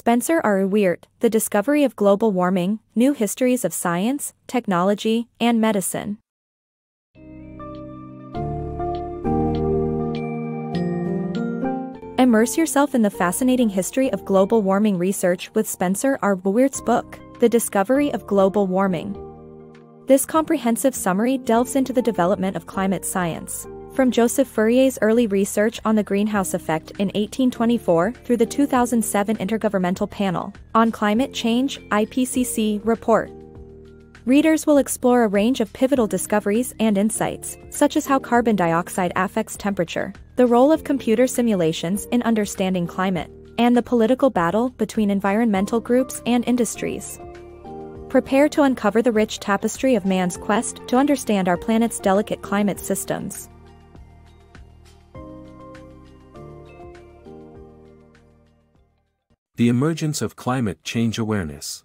Spencer Weart, The Discovery of Global Warming, New Histories of Science, Technology, and Medicine. Immerse yourself in the fascinating history of global warming research with Spencer Weart's book, The Discovery of Global Warming. This comprehensive summary delves into the development of climate science, from Joseph Fourier's early research on the greenhouse effect in 1824 through the 2007 Intergovernmental Panel on Climate Change (IPCC) report. Readers will explore a range of pivotal discoveries and insights, such as how carbon dioxide affects temperature, the role of computer simulations in understanding climate, and the political battle between environmental groups and industries. Prepare to uncover the rich tapestry of man's quest to understand our planet's delicate climate systems. The emergence of climate change awareness.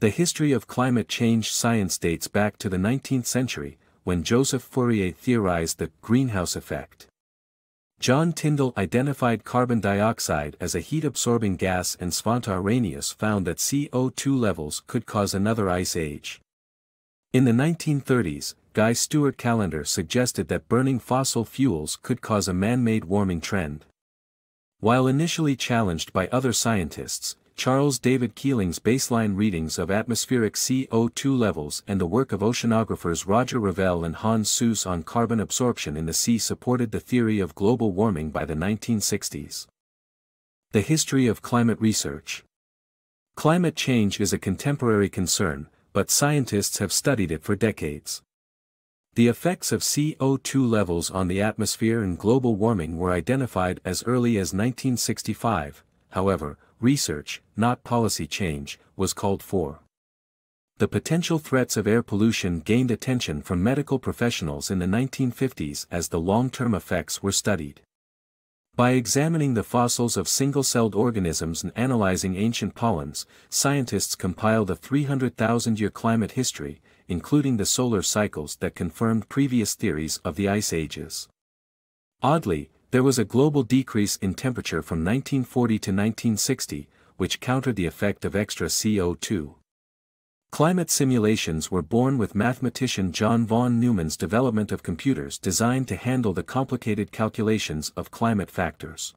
The history of climate change science dates back to the 19th century, when Joseph Fourier theorized the greenhouse effect. John Tyndall identified carbon dioxide as a heat-absorbing gas, and Svante Arrhenius found that CO2 levels could cause another ice age. In the 1930s, Guy Stewart Callender suggested that burning fossil fuels could cause a man-made warming trend. While initially challenged by other scientists, Charles David Keeling's baseline readings of atmospheric CO2 levels and the work of oceanographers Roger Revelle and Hans Suess on carbon absorption in the sea supported the theory of global warming by the 1960s. The history of climate research. Climate change is a contemporary concern, but scientists have studied it for decades. The effects of CO2 levels on the atmosphere and global warming were identified as early as 1965, however, research, not policy change, was called for. The potential threats of air pollution gained attention from medical professionals in the 1950s as the long-term effects were studied. By examining the fossils of single-celled organisms and analyzing ancient pollens, scientists compiled a 300,000-year climate history, including the solar cycles that confirmed previous theories of the ice ages. Oddly, there was a global decrease in temperature from 1940 to 1960, which countered the effect of extra CO2. Climate simulations were born with mathematician John von Neumann's development of computers designed to handle the complicated calculations of climate factors.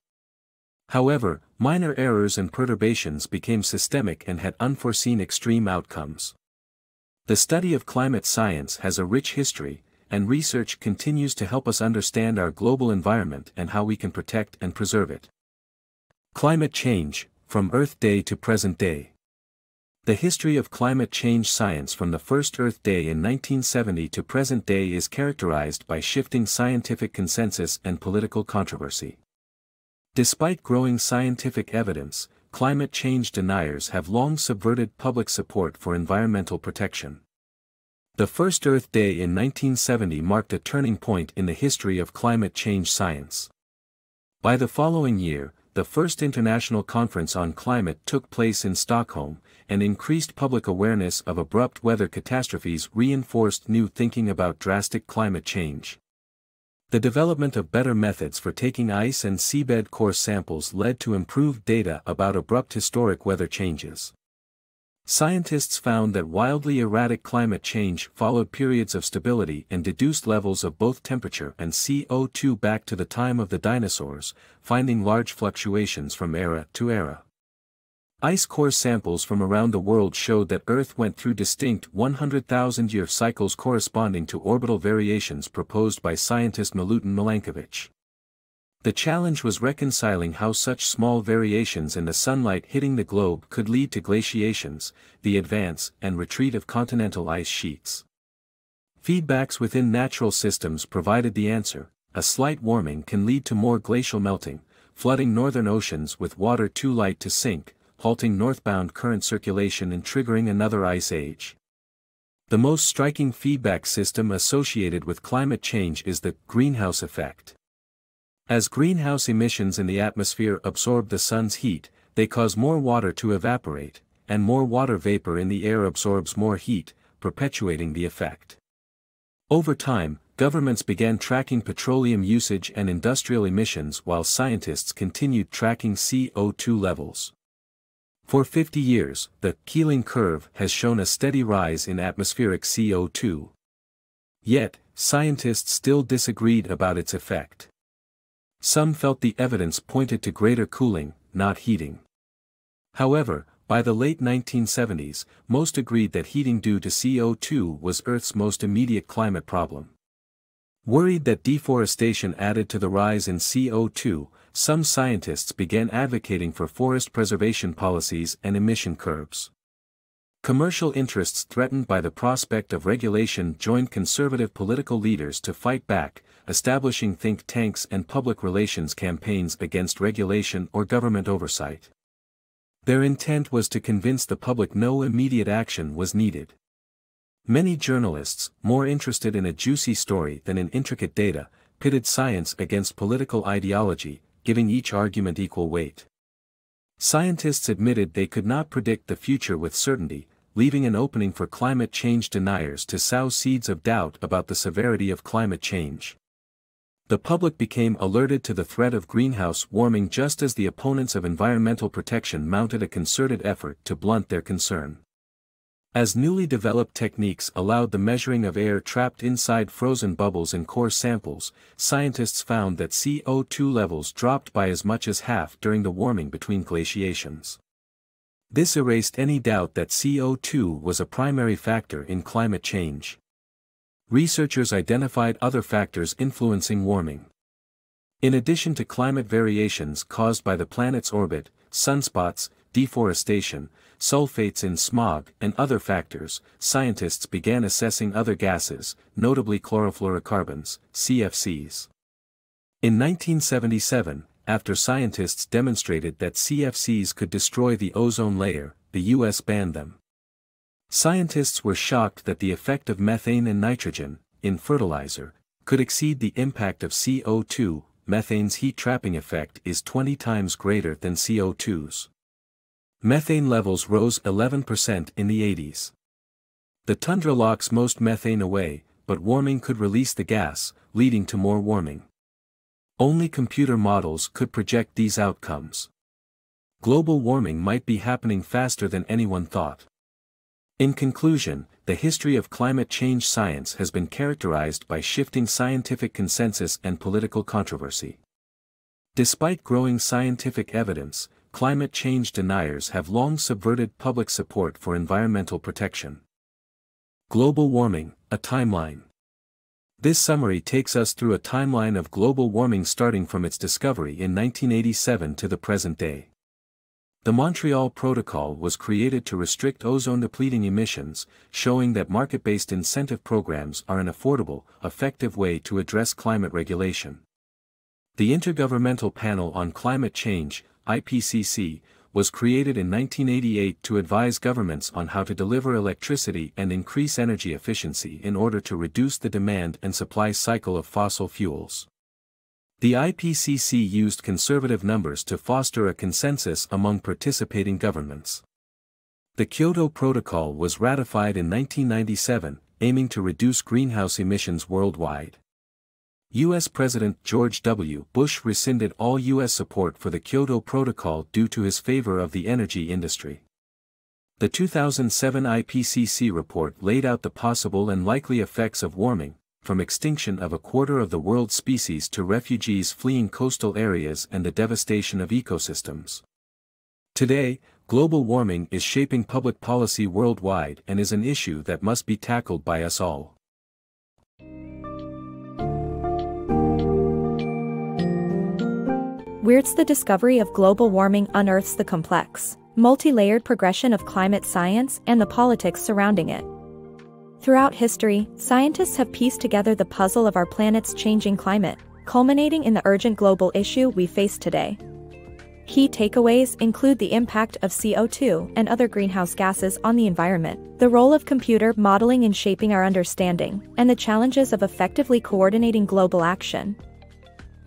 However, minor errors and perturbations became systemic and had unforeseen extreme outcomes. The study of climate science has a rich history, and research continues to help us understand our global environment and how we can protect and preserve it. Climate change, from Earth Day to present day. The history of climate change science from the first Earth Day in 1970 to present day is characterized by shifting scientific consensus and political controversy. Despite growing scientific evidence, climate change deniers have long subverted public support for environmental protection. The first Earth Day in 1970 marked a turning point in the history of climate change science. By the following year, the first international conference on climate took place in Stockholm, and increased public awareness of abrupt weather catastrophes reinforced new thinking about drastic climate change. The development of better methods for taking ice and seabed core samples led to improved data about abrupt historic weather changes. Scientists found that wildly erratic climate change followed periods of stability and deduced levels of both temperature and CO2 back to the time of the dinosaurs, finding large fluctuations from era to era. Ice core samples from around the world showed that Earth went through distinct 100,000-year cycles corresponding to orbital variations proposed by scientist Milutin Milankovitch. The challenge was reconciling how such small variations in the sunlight hitting the globe could lead to glaciations, the advance and retreat of continental ice sheets. Feedbacks within natural systems provided the answer: a slight warming can lead to more glacial melting, flooding northern oceans with water too light to sink, halting northbound current circulation and triggering another ice age. The most striking feedback system associated with climate change is the greenhouse effect. As greenhouse emissions in the atmosphere absorb the sun's heat, they cause more water to evaporate, and more water vapor in the air absorbs more heat, perpetuating the effect. Over time, governments began tracking petroleum usage and industrial emissions while scientists continued tracking CO2 levels. For 50 years, the Keeling curve has shown a steady rise in atmospheric CO2. Yet, scientists still disagreed about its effect. Some felt the evidence pointed to greater cooling, not heating. However, by the late 1970s, most agreed that heating due to CO2 was Earth's most immediate climate problem. Worried that deforestation added to the rise in CO2, some scientists began advocating for forest preservation policies and emission curbs. Commercial interests threatened by the prospect of regulation joined conservative political leaders to fight back, establishing think tanks and public relations campaigns against regulation or government oversight. Their intent was to convince the public no immediate action was needed. Many journalists, more interested in a juicy story than in intricate data, pitted science against political ideology, giving each argument equal weight. Scientists admitted they could not predict the future with certainty, leaving an opening for climate change deniers to sow seeds of doubt about the severity of climate change. The public became alerted to the threat of greenhouse warming just as the opponents of environmental protection mounted a concerted effort to blunt their concern. As newly developed techniques allowed the measuring of air trapped inside frozen bubbles in core samples, scientists found that CO2 levels dropped by as much as half during the warming between glaciations. This erased any doubt that CO2 was a primary factor in climate change. Researchers identified other factors influencing warming. In addition to climate variations caused by the planet's orbit, sunspots, deforestation, sulfates in smog, and other factors, scientists began assessing other gases, notably chlorofluorocarbons, CFCs. In 1977, after scientists demonstrated that CFCs could destroy the ozone layer, the U.S. banned them. Scientists were shocked that the effect of methane and nitrogen, in fertilizer, could exceed the impact of CO2. Methane's heat-trapping effect is 20 times greater than CO2's. Methane levels rose 11% in the 80s. The tundra locks most methane away, but warming could release the gas, leading to more warming. Only computer models could project these outcomes. Global warming might be happening faster than anyone thought. In conclusion, the history of climate change science has been characterized by shifting scientific consensus and political controversy. Despite growing scientific evidence, climate change deniers have long subverted public support for environmental protection. Global warming, a timeline. This summary takes us through a timeline of global warming starting from its discovery in 1987 to the present day. The Montreal Protocol was created to restrict ozone-depleting emissions, showing that market-based incentive programs are an affordable, effective way to address climate regulation. The Intergovernmental Panel on Climate Change, IPCC, was created in 1988 to advise governments on how to deliver electricity and increase energy efficiency in order to reduce the demand and supply cycle of fossil fuels. The IPCC used conservative numbers to foster a consensus among participating governments. The Kyoto Protocol was ratified in 1997, aiming to reduce greenhouse emissions worldwide. U.S. President George W. Bush rescinded all U.S. support for the Kyoto Protocol due to his favor of the energy industry. The 2007 IPCC report laid out the possible and likely effects of warming, from extinction of a quarter of the world's species to refugees fleeing coastal areas and the devastation of ecosystems. Today, global warming is shaping public policy worldwide and is an issue that must be tackled by us all. Weirt's The Discovery of Global Warming unearths the complex, multi-layered progression of climate science and the politics surrounding it. Throughout history, scientists have pieced together the puzzle of our planet's changing climate, culminating in the urgent global issue we face today. Key takeaways include the impact of CO2 and other greenhouse gases on the environment, the role of computer modeling in shaping our understanding, and the challenges of effectively coordinating global action.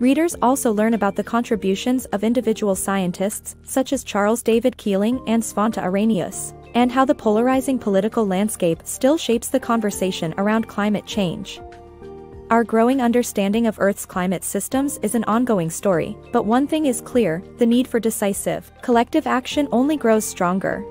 Readers also learn about the contributions of individual scientists, such as Charles David Keeling and Svante Arrhenius, and how the polarizing political landscape still shapes the conversation around climate change. Our growing understanding of Earth's climate systems is an ongoing story, but one thing is clear: the need for decisive, collective action only grows stronger.